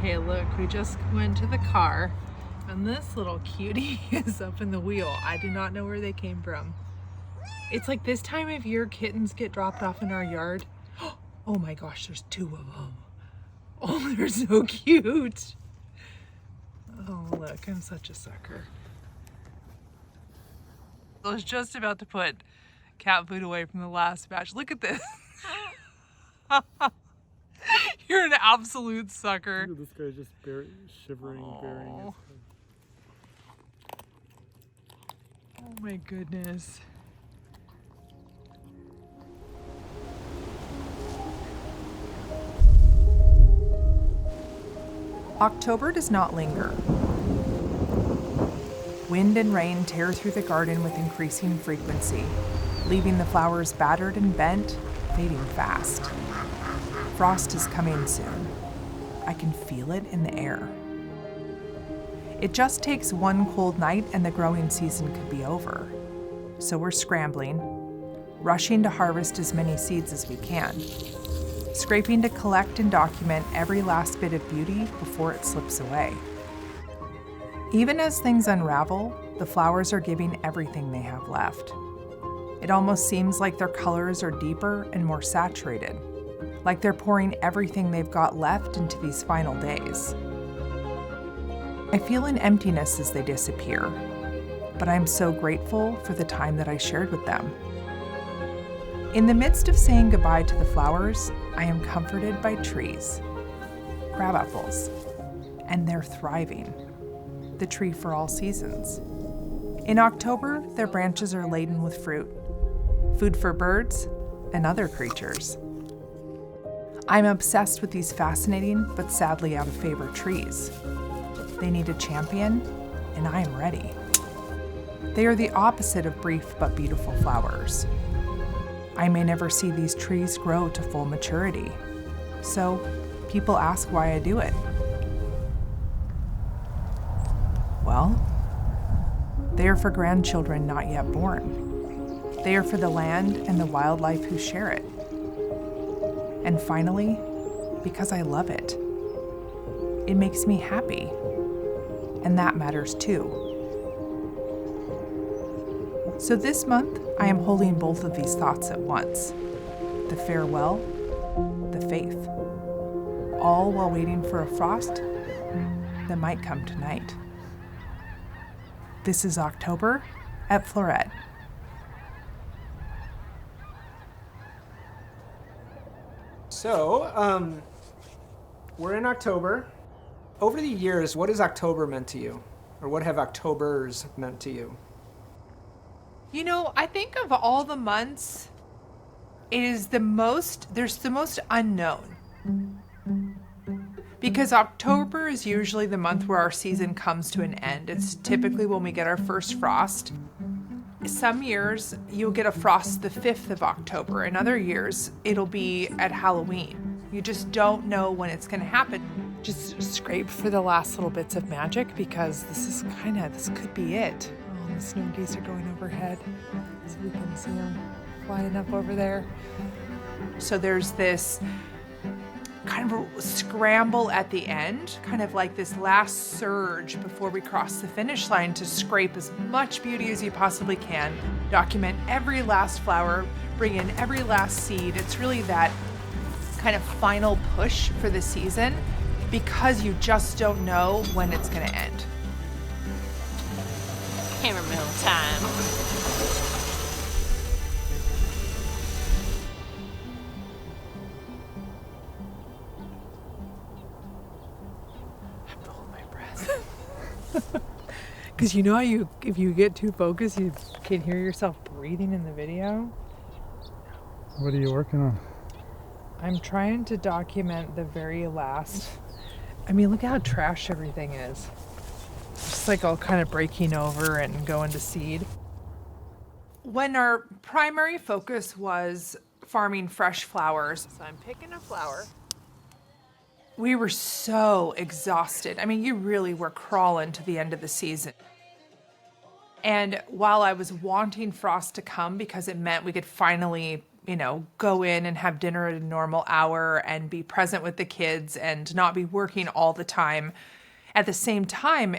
Okay, look, we just went to the car and this little cutie is up in the wheel. I do not know where they came from. It's like this time of year kittens get dropped off in our yard. Oh my gosh, there's 2 of them. Oh, they're so cute. Oh, look, I'm such a sucker. I was just about to put cat food away from the last batch. Look at this. You're an absolute sucker. Look at this guy just shivering, burying his head. Oh my goodness. October does not linger. Wind and rain tear through the garden with increasing frequency, leaving the flowers battered and bent, fading fast. Frost is coming soon. I can feel it in the air. It just takes one cold night and the growing season could be over. So we're scrambling, rushing to harvest as many seeds as we can, scraping to collect and document every last bit of beauty before it slips away. Even as things unravel, the flowers are giving everything they have left. It almost seems like their colors are deeper and more saturated, like they're pouring everything they've got left into these final days. I feel an emptiness as they disappear, but I'm so grateful for the time that I shared with them. In the midst of saying goodbye to the flowers, I am comforted by trees, crabapples, and they're thriving, the tree for all seasons. In October, their branches are laden with fruit, food for birds and other creatures. I'm obsessed with these fascinating but sadly out of favor trees. They need a champion, and I am ready. They are the opposite of brief but beautiful flowers. I may never see these trees grow to full maturity, so people ask why I do it. Well, they are for grandchildren not yet born. They are for the land and the wildlife who share it. And finally, because I love it. It makes me happy, and that matters too. So this month, I am holding both of these thoughts at once. The farewell, the faith. All while waiting for a frost that might come tonight. This is October at Floret. So, we're in October. Over the years, what has October meant to you? Or what have Octobers meant to you? You know, I think of all the months, there's the most unknown. Because October is usually the month where our season comes to an end. It's typically when we get our first frost. Some years you'll get a frost the 5th of October. In other years, it'll be at Halloween. You just don't know when it's going to happen. Just scrape for the last little bits of magic because this could be it. Oh, the snow geese are going overhead. So we can see them flying up over there. So there's this kind of a scramble at the end, kind of like this last surge before we cross the finish line to scrape as much beauty as you possibly can, document every last flower, bring in every last seed. It's really that kind of final push for the season because you just don't know when it's going to end. Hammer mill time. Because you know how if you get too focused, you can hear yourself breathing in the video? What are you working on? I'm trying to document the very last. I mean, look how trash everything is. Just like all kind of breaking over and going to seed. When our primary focus was farming fresh flowers, so I'm picking a flower. We were so exhausted. I mean, you really were crawling to the end of the season. And while I was wanting frost to come because it meant we could finally go in and have dinner at a normal hour and be present with the kids and not be working all the time. At the same time,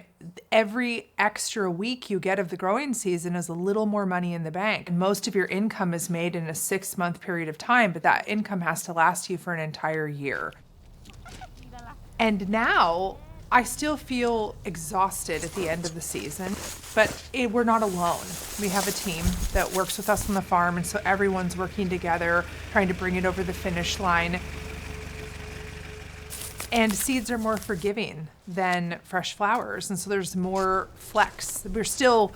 every extra week you get of the growing season is a little more money in the bank. And most of your income is made in a 6-month period of time, but that income has to last you for an entire year. And now I still feel exhausted at the end of the season, but we're not alone. We have a team that works with us on the farm, and so everyone's working together, trying to bring it over the finish line. And seeds are more forgiving than fresh flowers, and so there's more flex. We're still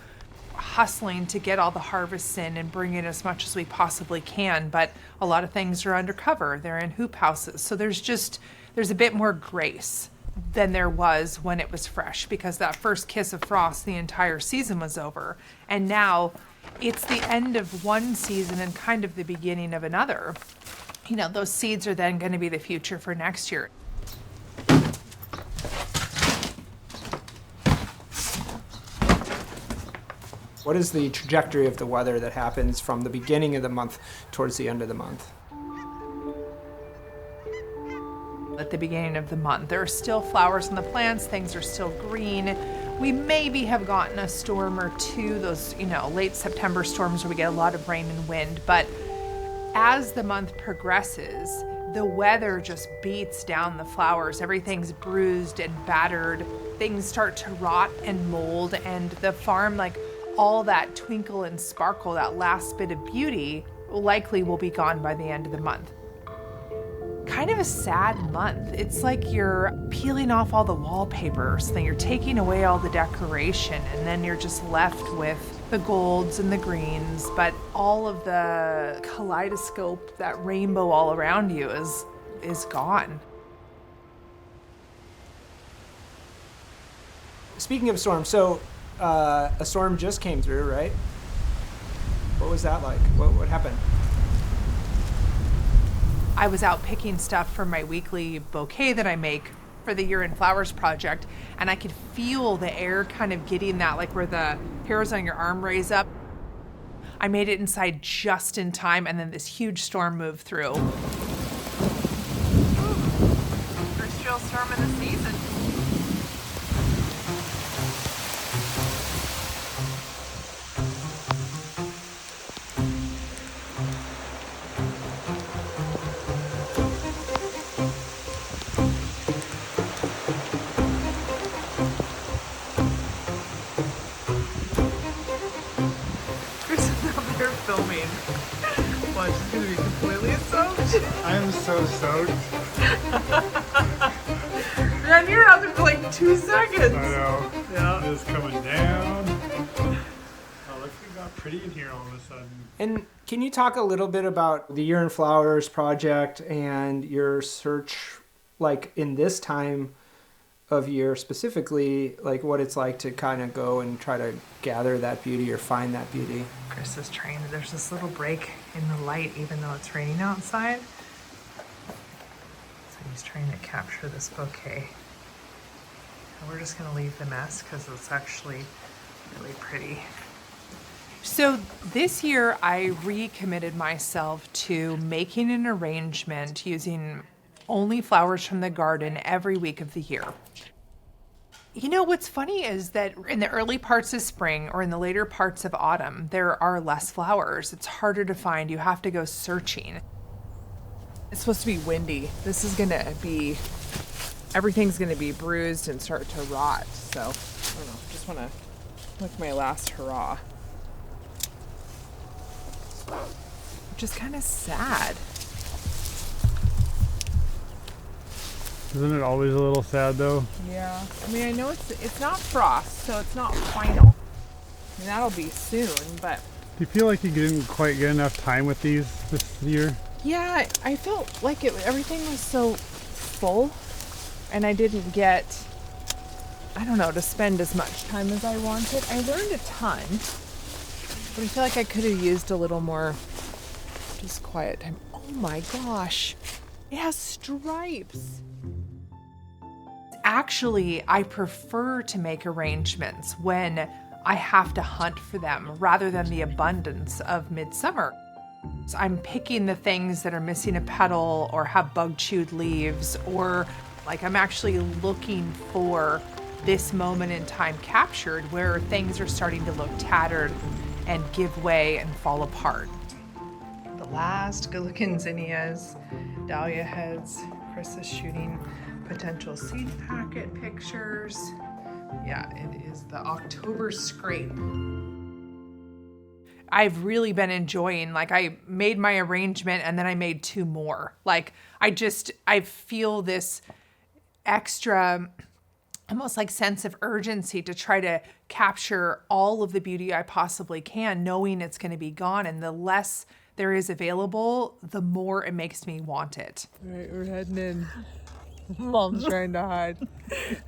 hustling to get all the harvests in and bring in as much as we possibly can, but a lot of things are undercover. They're in hoop houses, so there's a bit more grace than there was when it was fresh, because that first kiss of frost, the entire season was over. And now it's the end of one season and kind of the beginning of another. Those seeds are then going to be the future for next year. What is the trajectory of the weather that happens from the beginning of the month towards the end of the month? At the beginning of the month, there are still flowers on the plants, things are still green. We maybe have gotten a storm or two, those, late September storms where we get a lot of rain and wind, but as the month progresses, the weather just beats down the flowers. Everything's bruised and battered. Things start to rot and mold, and the farm, all that twinkle and sparkle, that last bit of beauty, likely will be gone by the end of the month. Kind of a sad month. It's like you're peeling off all the wallpaper, so then you're taking away all the decoration, and then you're just left with the golds and the greens, but all of the kaleidoscope, that rainbow all around you is gone. Speaking of storms, so a storm just came through, right? What was that like? What happened? I was out picking stuff for my weekly bouquet that I make for the Year in Flowers project, and I could feel the air kind of getting that, where the hairs on your arm raise up. I made it inside just in time, and then this huge storm moved through. First real storm of the season. Filming. Watch, it's gonna be completely soaked. I'm so soaked. Man, you're out there for 2 seconds. I know. Yeah. It's coming down. Oh, look, it got pretty in here all of a sudden. And can you talk a little bit about the Year in Flowers project and your search, in this time of year specifically, what it's like to kind of go and try to gather that beauty or find that beauty? Chris is trying. There's this little break in the light, even though it's raining outside. So he's trying to capture this bouquet. And we're just gonna leave the mess because it's actually really pretty. So this year I recommitted myself to making an arrangement using only flowers from the garden every week of the year. What's funny is that in the early parts of spring or in the later parts of autumn, there are less flowers. It's harder to find. You have to go searching. It's supposed to be windy. This is gonna be, everything's gonna be bruised and start to rot. So, I don't know, just wanna make my last hurrah. Which is kind of sad. Isn't it always a little sad though? Yeah. I know it's not frost, so it's not final. That'll be soon, but... Do you feel like you didn't quite get enough time with these this year? Yeah, I felt like everything was so full, and I didn't get, to spend as much time as I wanted. I learned a ton, but I feel like I could have used a little more just quiet time. Oh my gosh, it has stripes. Actually, I prefer to make arrangements when I have to hunt for them rather than the abundance of midsummer. So I'm picking the things that are missing a petal or have bug-chewed leaves, or like I'm actually looking for this moment in time captured where things are starting to look tattered and give way and fall apart. The last good-looking zinnias, dahlia heads. Chris is shooting potential seed packet pictures. Yeah, it is the October scrape. I've really been enjoying, like I made my arrangement and then I made 2 more. Like I feel this extra, almost like sense of urgency to try to capture all of the beauty I possibly can, knowing it's going to be gone. And the less there is available, the more it makes me want it. All right, we're heading in. Mom's trying to hide.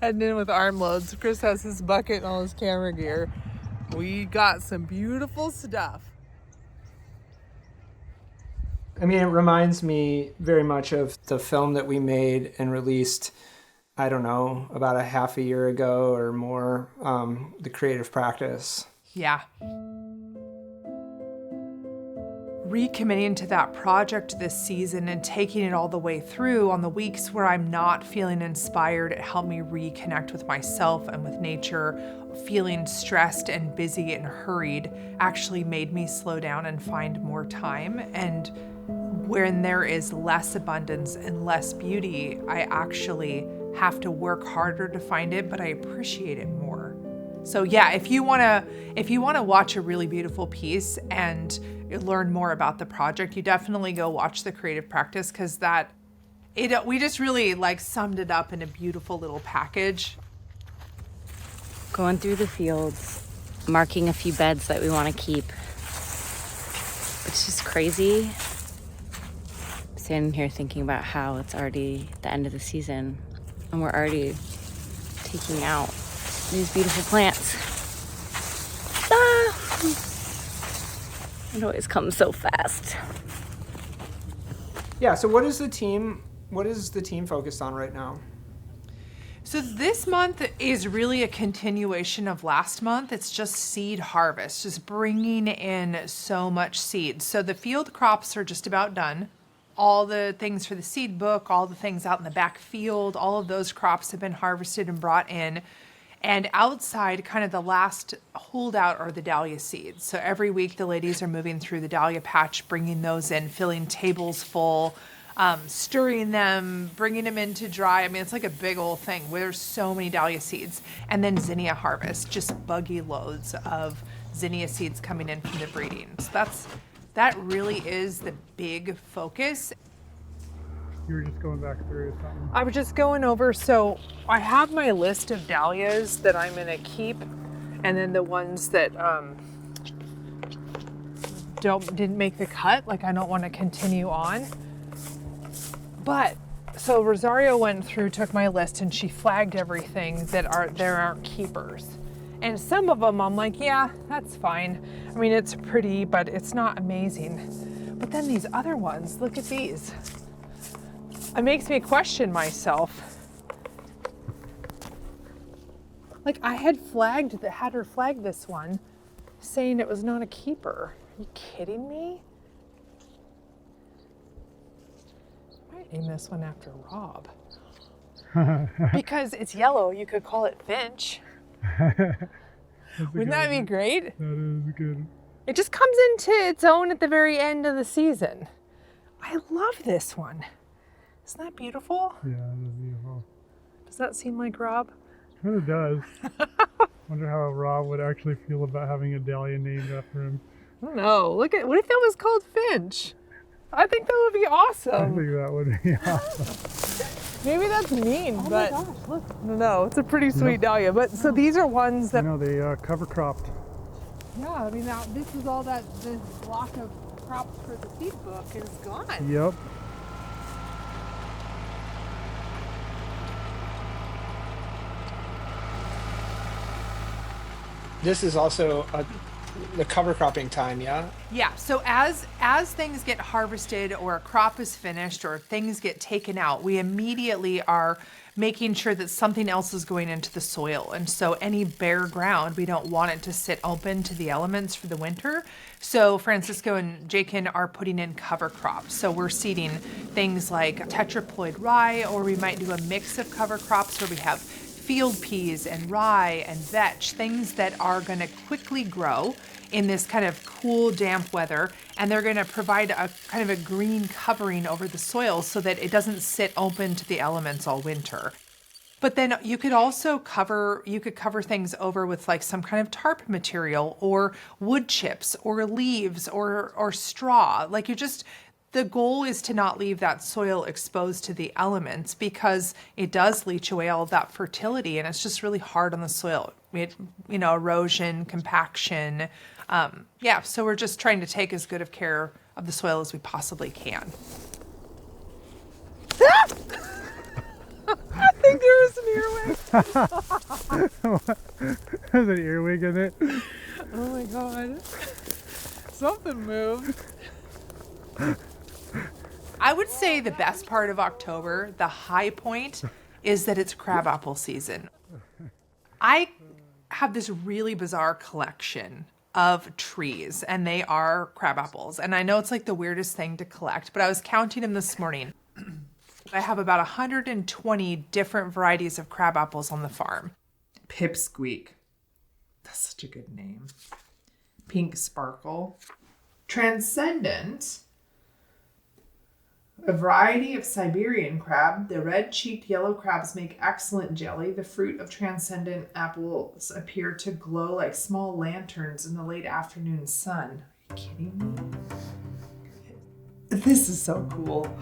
Heading in with arm loads. Chris has his bucket and all his camera gear. We got some beautiful stuff. I mean, it reminds me very much of the film that we made and released, I don't know, about a half a year ago or more, The Creative Practice. Yeah. Recommitting to that project this season and taking it all the way through on the weeks where I'm not feeling inspired, it helped me reconnect with myself and with nature. Feeling stressed and busy and hurried actually made me slow down and find more time. And when there is less abundance and less beauty, I actually have to work harder to find it, but I appreciate it more. So yeah, if you wanna watch a really beautiful piece and learn more about the project, you definitely go watch The Creative Practice, because we just really like summed it up in a beautiful little package. Going through the fields, marking a few beds that we want to keep. It's just crazy. Standing here thinking about how it's already the end of the season and we're already taking out these beautiful plants. It always comes so fast. Yeah, so what is the team focused on right now? So this month is really a continuation of last month. It's just seed harvest, just bringing in so much seed. So the field crops are just about done. All the things for the seed book, all the things out in the back field, all of those crops have been harvested and brought in. And outside, kind of the last holdout are the dahlia seeds. So every week the ladies are moving through the dahlia patch, bringing those in, filling tables full, stirring them, bringing them in to dry. I mean, it's like a big old thing where there's so many dahlia seeds. And then zinnia harvest, just buggy loads of zinnia seeds coming in from the breeding. So that really is the big focus. You were just going back through something. I was just going over, so I have my list of dahlias that I'm gonna keep, and then the ones that didn't make the cut, like I don't want to continue on. But so Rosario went through, took my list, and she flagged everything that aren't keepers. And some of them I'm like, yeah, that's fine. I mean, it's pretty, but it's not amazing. But then these other ones, look at these. It makes me question myself. Like I had her flag this one, saying it was not a keeper. Are you kidding me? I might name this one after Rob. Because it's yellow, you could call it Finch. Wouldn't that be great? That is good. It just comes into its own at the very end of the season. I love this one. Isn't that beautiful? Yeah, that is beautiful. Does that seem like Rob? Kind of does. Wonder how Rob would actually feel about having a dahlia named after him. I don't know. What if that was called Finch? I think that would be awesome. I think that would be awesome. Maybe that's mean, but my gosh, look. No, it's a pretty sweet dahlia. But so these are ones that I know they cover cropped. Yeah, I mean now this is all that this block of crops for the seed book is gone. Yep. This is also the cover cropping time, yeah? Yeah, so as things get harvested or a crop is finished or things get taken out, we immediately are making sure that something else is going into the soil. And so any bare ground, we don't want it to sit open to the elements for the winter. So Francisco and Jakin are putting in cover crops. So we're seeding things like tetraploid rye, or we might do a mix of cover crops where we have field peas and rye and vetch, things that are going to quickly grow in this kind of cool, damp weather, and they're going to provide a kind of a green covering over the soil so that it doesn't sit open to the elements all winter. But then you could also cover things over with like some kind of tarp material or wood chips or leaves or straw. Like the goal is to not leave that soil exposed to the elements because it does leach away all of that fertility, and it's just really hard on the soil. Erosion, compaction. So we're just trying to take as good of care of the soil as we possibly can. I think there was an earwig. There's an earwig in it. Oh my god. Something moved. I would say the best part of October, the high point, is that it's crabapple season. I have this really bizarre collection of trees, and they are crabapples. And I know it's like the weirdest thing to collect, but I was counting them this morning. I have about 120 different varieties of crabapples on the farm. Pipsqueak. That's such a good name. Pink Sparkle. Transcendent. A variety of Siberian crab. The red-cheeked yellow crabs make excellent jelly. The fruit of transcendent apples appear to glow like small lanterns in the late afternoon sun. Are you kidding me? This is so cool.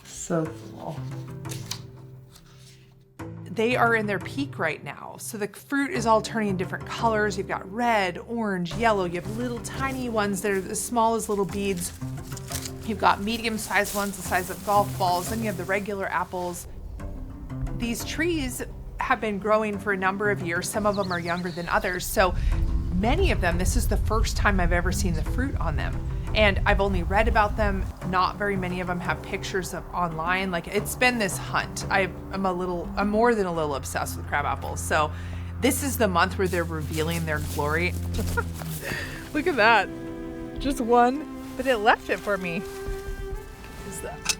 So cool. They are in their peak right now. So the fruit is all turning different colors. You've got red, orange, yellow. You have little tiny ones that are as small as little beads. You've got medium-sized ones the size of golf balls. Then you have the regular apples. These trees have been growing for a number of years. Some of them are younger than others. So many of them, this is the first time I've ever seen the fruit on them. And I've only read about them. Not very many of them have pictures of online. Like, it's been this hunt. I'm more than a little obsessed with crabapples. So this is the month where they're revealing their glory. Look at that. Just one, but it left it for me. Is that?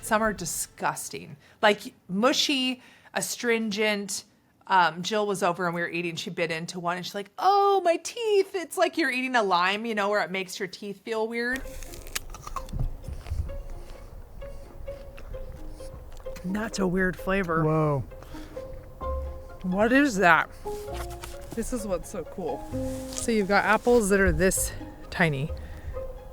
Some are disgusting. Like mushy, astringent. Jill was over and we were eating. She bit into one and she's like, oh, my teeth. It's like you're eating a lime, where it makes your teeth feel weird. And that's a weird flavor. Whoa. What is that? This is what's so cool. So you've got apples that are this tiny.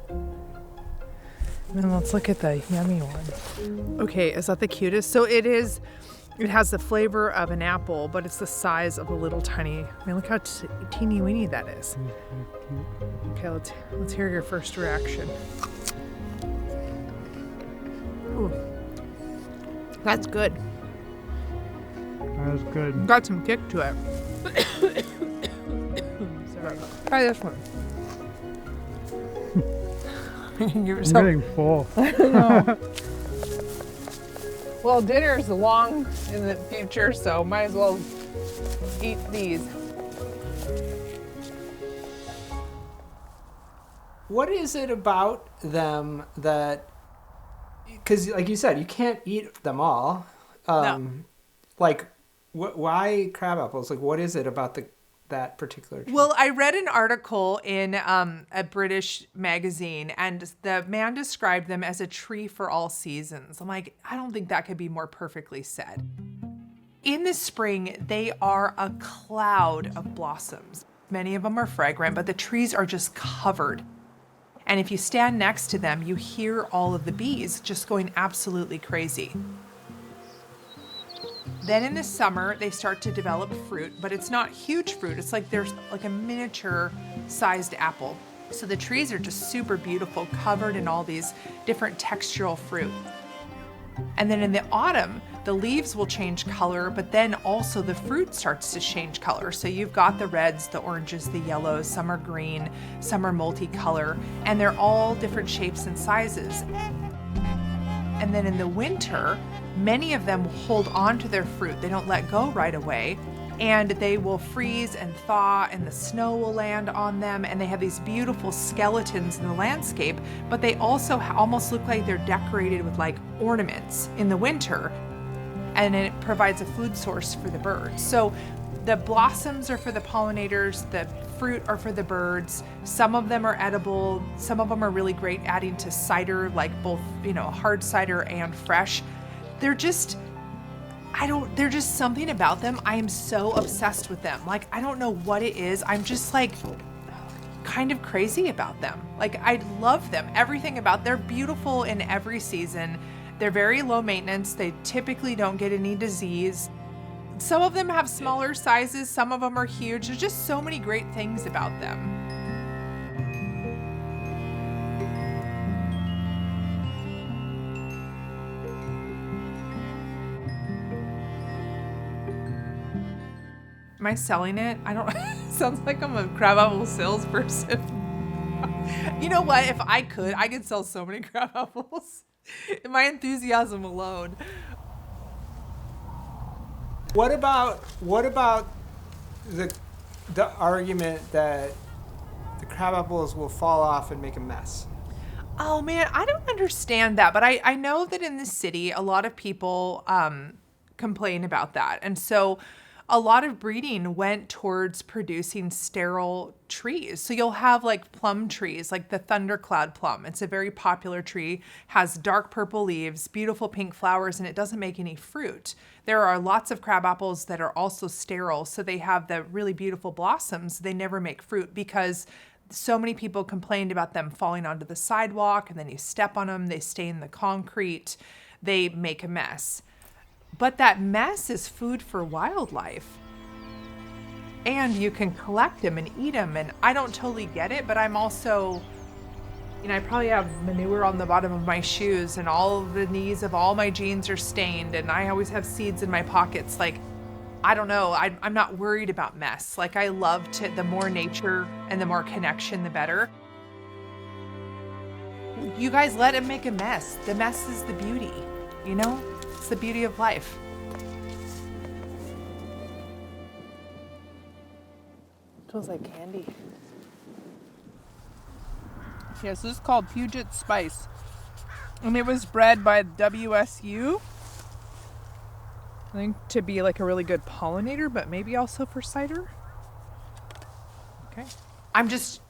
And then let's look at the yummy one. Okay, is that the cutest? So it has the flavor of an apple, but it's the size of a little tiny. I mean, look how teeny weeny that is. Okay, let's hear your first reaction. Ooh, that's good. That was good. Got some kick to it. Sorry. Try this one. I'm getting full. No. Well, dinner's long in the future, so might as well eat these. What is it about them that, because like you said, you can't eat them all. No. Like, why crabapples? Like, what is it about that particular tree? Well, I read an article in a British magazine, and the man described them as a tree for all seasons. I'm like, I don't think that could be more perfectly said. In the spring, they are a cloud of blossoms. Many of them are fragrant, but the trees are just covered. And if you stand next to them, you hear all of the bees just going absolutely crazy. Then in the summer, they start to develop fruit, but it's not huge fruit. It's like there's like a miniature sized apple. So the trees are just super beautiful, covered in all these different textural fruit. And then in the autumn, the leaves will change color, but then also the fruit starts to change color. So you've got the reds, the oranges, the yellows, some are green, some are multicolor, and they're all different shapes and sizes. And then in the winter, many of them will hold on to their fruit. They don't let go right away, and they will freeze and thaw, and the snow will land on them, and they have these beautiful skeletons in the landscape, but they also almost look like they're decorated with like ornaments in the winter, and it provides a food source for the birds. So the blossoms are for the pollinators, the fruit are for the birds. Some of them are edible, some of them are really great adding to cider, like both, hard cider and fresh. They're just something about them. I am so obsessed with them. Like, I don't know what it is. I'm just like kind of crazy about them. Like, I love them. Everything about, they're beautiful in every season. They're very low maintenance. They typically don't get any disease. Some of them have smaller sizes. Some of them are huge. There's just so many great things about them. Am I selling it? I don't, sounds like I'm a Crabapple salesperson. You know what? If I could sell so many Crabapples. My enthusiasm alone. What about the argument that the crabapples will fall off and make a mess? Oh man, I don't understand that, but I know that in the city, a lot of people complain about that. And so a lot of breeding went towards producing sterile trees. So you'll have like plum trees, like the thundercloud plum. It's a very popular tree, has dark purple leaves, beautiful pink flowers, and it doesn't make any fruit. There are lots of crabapples that are also sterile, so they have the really beautiful blossoms. They never make fruit because so many people complained about them falling onto the sidewalk, and then you step on them, they stain the concrete, they make a mess. But that mess is food for wildlife. And you can collect them and eat them. And I don't totally get it, but I'm also, I probably have manure on the bottom of my shoes, and all of the knees of all my jeans are stained, and I always have seeds in my pockets. Like, I don't know. I'm not worried about mess. Like, I love the more nature and the more connection, the better. You guys let them make a mess. The mess is the beauty, It's the beauty of life. Smells like candy. Yes, this is called Puget Spice. And it was bred by WSU. I think to be like a really good pollinator, but maybe also for cider. Okay. I'm just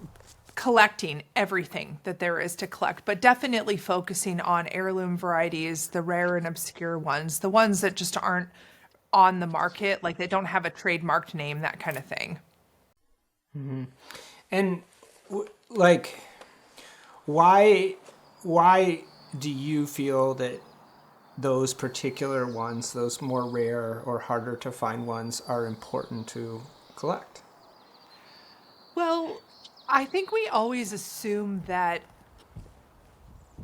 collecting everything that there is to collect, but definitely focusing on heirloom varieties, the rare and obscure ones, the ones that just aren't on the market, like they don't have a trademarked name, that kind of thing. Mm-hmm. And why do you feel that those particular ones, those more rare or harder to find ones, are important to collect? Well, I think we always assume that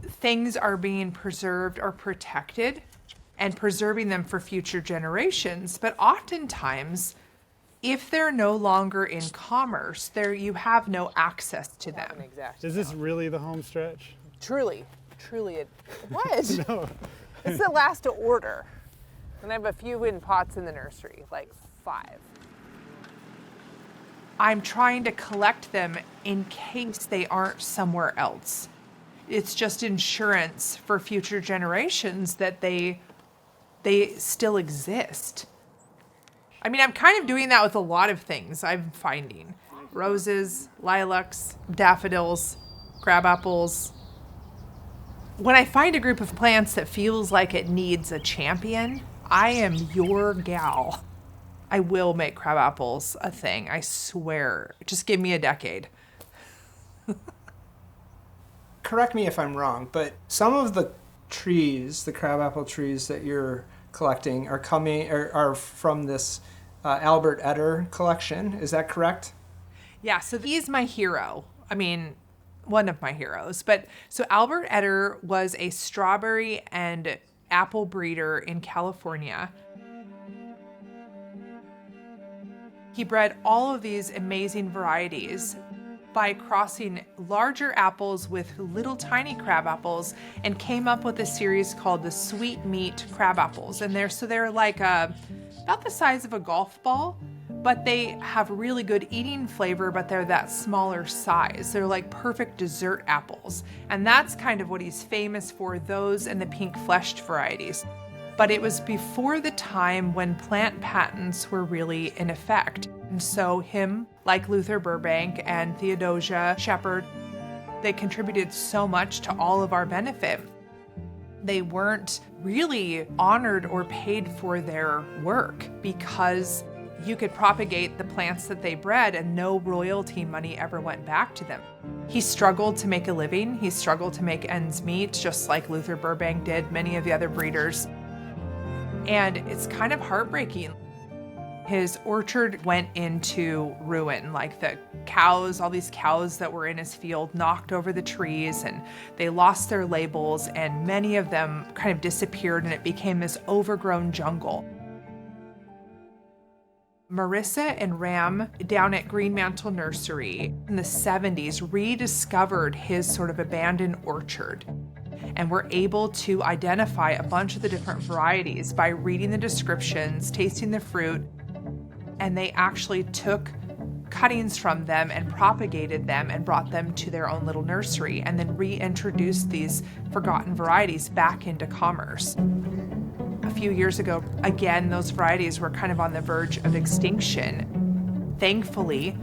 things are being preserved or protected and preserving them for future generations, but oftentimes, if they're no longer in commerce, you have no access to them. Is this really the home stretch? Truly it. What? No. It's the last to order. And I have a few in pots in the nursery, like 5. I'm trying to collect them in case they aren't somewhere else. It's just insurance for future generations that they still exist. I mean, I'm kind of doing that with a lot of things I'm finding. Roses, lilacs, daffodils, crabapples. When I find a group of plants that feels like it needs a champion, I am your gal. I will make crabapples a thing, I swear. Just give me a decade. Correct me if I'm wrong, but some of the trees, the crabapple trees that you're collecting, are from this Albert Etter collection. Is that correct? Yeah, so he's my hero. I mean, one of my heroes. But so Albert Etter was a strawberry and apple breeder in California. He bred all of these amazing varieties by crossing larger apples with little tiny crab apples, and came up with a series called the sweet meat crab apples. And they're like about the size of a golf ball, but they have really good eating flavor, but they're that smaller size. They're like perfect dessert apples. And that's kind of what he's famous for, those and the pink fleshed varieties. But it was before the time when plant patents were really in effect. And so him, like Luther Burbank and Theodosia Shepherd, they contributed so much to all of our benefit. They weren't really honored or paid for their work because you could propagate the plants that they bred and no royalty money ever went back to them. He struggled to make a living. He struggled to make ends meet, just like Luther Burbank did, many of the other breeders. And it's kind of heartbreaking. His orchard went into ruin, like the cows, all these cows that were in his field knocked over the trees and they lost their labels, and many of them kind of disappeared and it became this overgrown jungle. Marissa and Ram down at Greenmantle Nursery in the 70s rediscovered his sort of abandoned orchard, and were able to identify a bunch of the different varieties by reading the descriptions, tasting the fruit, and they actually took cuttings from them and propagated them and brought them to their own little nursery, and then reintroduced these forgotten varieties back into commerce. A few years ago, again, those varieties were kind of on the verge of extinction. Thankfully,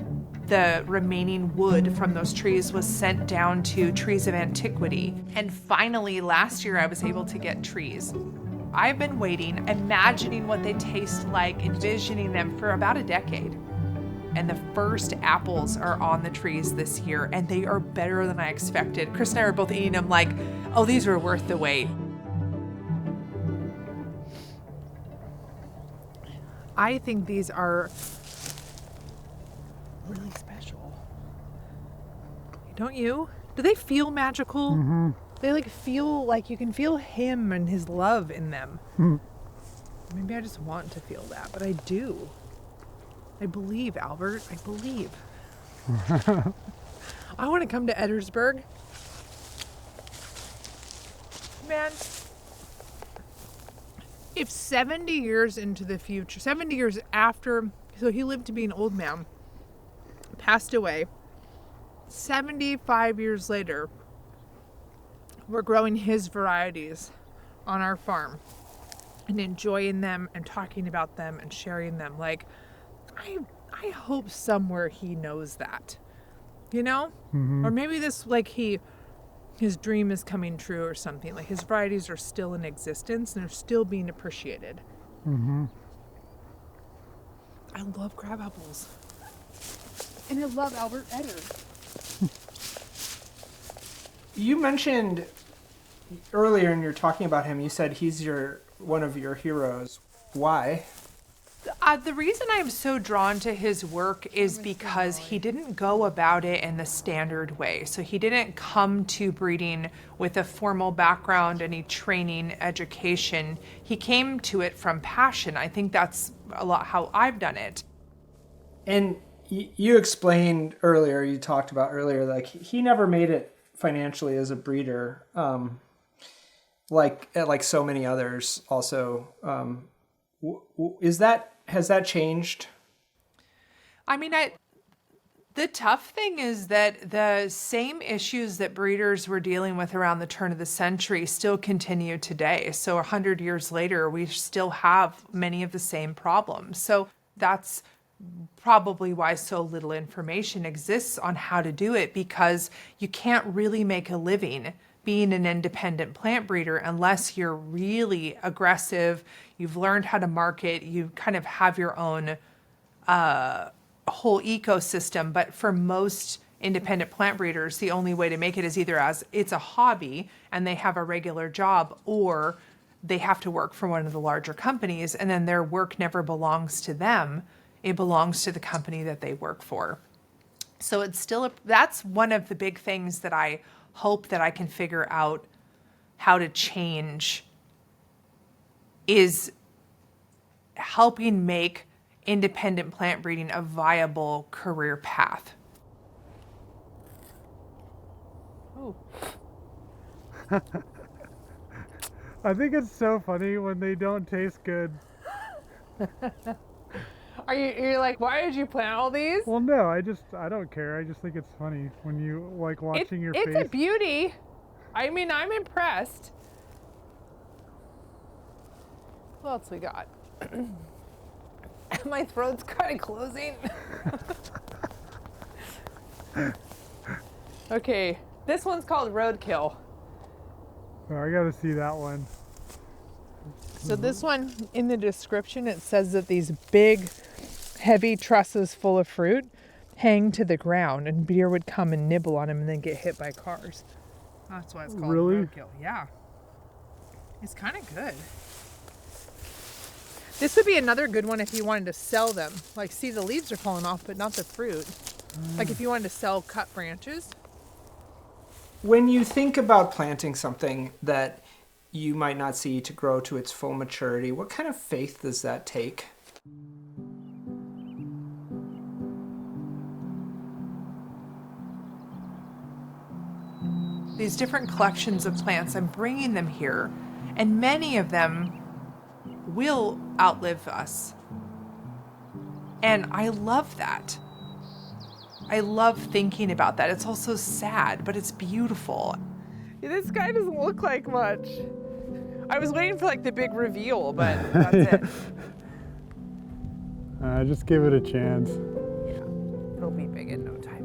the remaining wood from those trees was sent down to Trees of Antiquity. And finally, last year, I was able to get trees. I've been waiting, imagining what they taste like, envisioning them for about a decade. And the first apples are on the trees this year, and they are better than I expected. Chris and I were both eating them like, oh, these were worth the wait. I think these are really special. Don't you? Do they feel magical? Mm-hmm. They like feel like you can feel him and his love in them. Maybe I just want to feel that, but I do. I believe, Albert. I believe. I want to come to Ettersburg. Man, if 70 years into the future, 70 years after, so he lived to be an old man, passed away, 75 years later, we're growing his varieties on our farm and enjoying them and talking about them and sharing them. Like, I hope somewhere he knows that, you know? Mm-hmm. Or maybe this, like, his dream is coming true or something. Like, his varieties are still in existence and they're still being appreciated. Mm-hmm. I love crab apples. And I love Albert Etter. You mentioned earlier, and you're talking about him, you said he's one of your heroes. Why? The reason I'm so drawn to his work is because he didn't go about it in the standard way. So he didn't come to breeding with a formal background, any training, education. He came to it from passion. I think that's a lot how I've done it. And you explained earlier, you talked about earlier, like he never made it financially as a breeder, like so many others also. Has that changed? I mean, the tough thing is that the same issues that breeders were dealing with around the turn of the century still continue today. So 100 years later, we still have many of the same problems. So that's probably why so little information exists on how to do it, because you can't really make a living being an independent plant breeder unless you're really aggressive, you've learned how to market, you kind of have your own whole ecosystem. But for most independent plant breeders, the only way to make it is either as it's a hobby and they have a regular job, or they have to work for one of the larger companies, and then their work never belongs to them. It belongs to the company that they work for. So it's still, that's one of the big things that I hope that I can figure out how to change is helping make independent plant breeding a viable career path. Oh. I think it's so funny when they don't taste good. You're like, why did you plant all these? Well, no, I don't care. I just think it's funny when you like watching your face. It's a beauty. I mean, I'm impressed. What else we got? My throat's kind of closing. Okay, this one's called Roadkill. Oh, I gotta see that one. So this one, in the description, it says that these big, heavy trusses full of fruit hang to the ground, and deer would come and nibble on them and then get hit by cars. That's why it's called Roadkill. Yeah. It's kind of good. This would be another good one if you wanted to sell them. Like, see, the leaves are falling off, but not the fruit. Like if you wanted to sell cut branches. When you think about planting something that you might not see to grow to its full maturity, what kind of faith does that take? These different collections of plants, I'm bringing them here, and many of them will outlive us. And I love that. I love thinking about that. It's also sad, but it's beautiful. This guy doesn't look like much. I was waiting for like the big reveal, but that's it. Just give it a chance. Yeah, it'll be big in no time.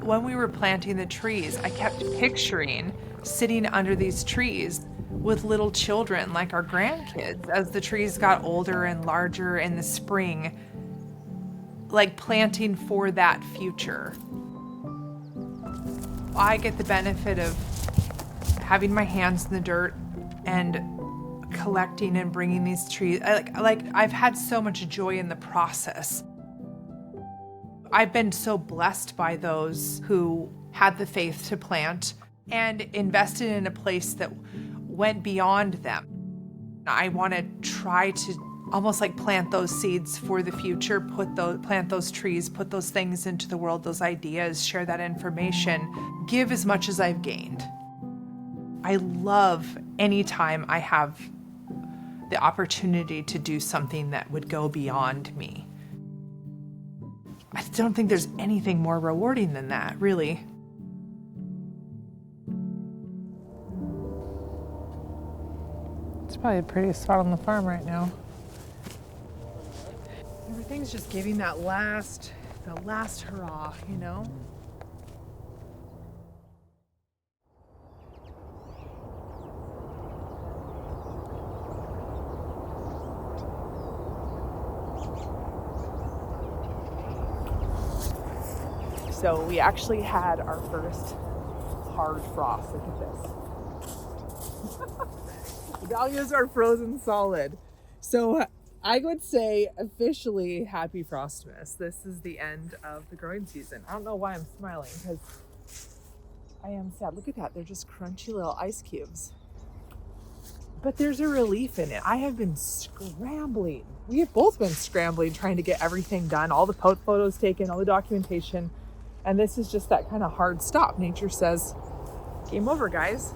When we were planting the trees, I kept picturing sitting under these trees with little children like our grandkids as the trees got older and larger in the spring, like planting for that future. I get the benefit of having my hands in the dirt and collecting and bringing these trees. I've had so much joy in the process. I've been so blessed by those who had the faith to plant and invested in a place that went beyond them. I want to try to almost like plant those seeds for the future, plant those trees, put those things into the world, those ideas, share that information, give as much as I've gained. I love any time I have the opportunity to do something that would go beyond me. I don't think there's anything more rewarding than that, really. It's probably the prettiest spot on the farm right now. Everything's just giving that last hurrah, you know? So we actually had our first hard frost. Look at this. The dahlias are frozen solid. So I would say officially happy Frostmas. This is the end of the growing season. I don't know why I'm smiling because I am sad. Look at that. They're just crunchy little ice cubes. But there's a relief in it. I have been scrambling. We have both been scrambling trying to get everything done, all the photos taken, all the documentation. And this is just that kind of hard stop. Nature says, game over, guys.